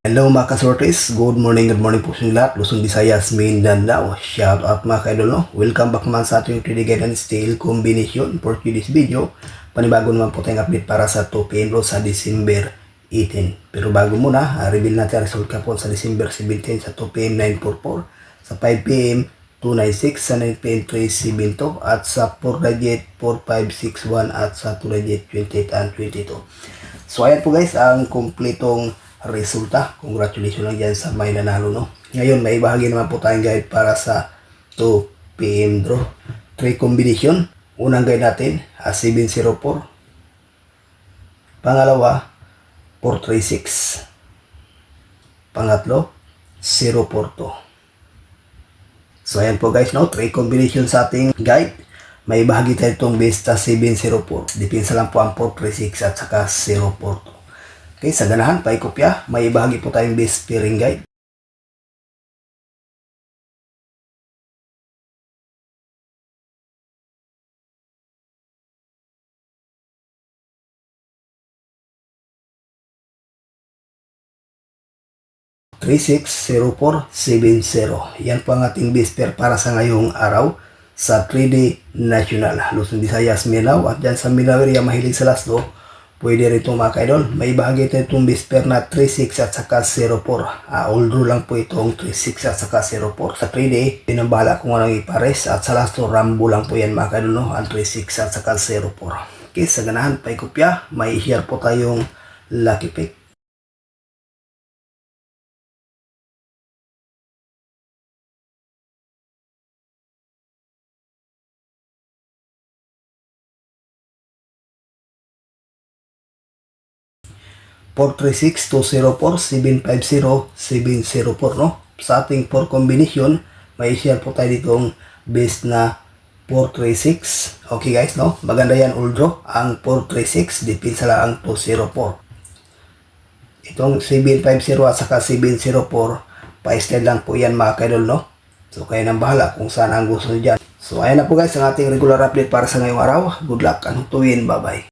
Hello mga kasortes, good morning po sa inyo lahat. Luzon, Visayas, Mindanao. Shout out mga kaidol, no? Welcome back naman sa ating 3D guidance style combination for today's video. Panibago naman po tayong update para sa 2 PM sa December 18. Pero bago muna, reveal natin ang result po sa December 17 sa 2 PM 944, sa 5 PM 296, sa 9 PM 372, at sa 4 digit 4561, at sa 2 digit 28 and 22. So ayan po guys, ang kumpletong resulta. Congratulations lang dyan sa may nanalo, no? Ngayon, may bahagi naman po tayong guide para sa 2 PM draw. 3 combination. Unang guide natin, 704. Pangalawa, 436. Pangatlo, 042. So, ayan po guys, no? 3 combination sa ating guide. May bahagi tayo itong base sa 704. Dipinsa lang po ang 436 at saka 042. Okay, sa ganahan, paikopya, may bahagi po tayong base pairing guide. (360470). Yan po ang ating base pair para sa ngayong araw sa 3D National. Luzon, Visayas, Mindanao. At dyan sa Mindanao area, mahilig sa Lasdo, pwede rin itong mga kaidol. May bahagi ito itong base pair na 36 at saka 04. All draw lang po itong 36 at saka 04. Sa 3D, pinambahala kung anong ipares. At sa Lasdo, Rambo lang po yan mga kaidol, no? Ang 36 at saka 04. Okay, sa ganahan, paikopya, may share po tayong lucky pick. (436 204 750 704), no? Sa ating 4 combination, may share po tayo ditong base na 436. Okay guys, no? Maganda yan all draw. Ang 436, dipinsa lang ang 204. Itong 750 at saka 704, pa-slide lang po yan mga kaidol, no? So kayo nang bahala kung saan ang gusto nyo dyan. So ayan na po guys ang ating regular update para sa ngayong araw. Good luck and to win. Bye bye.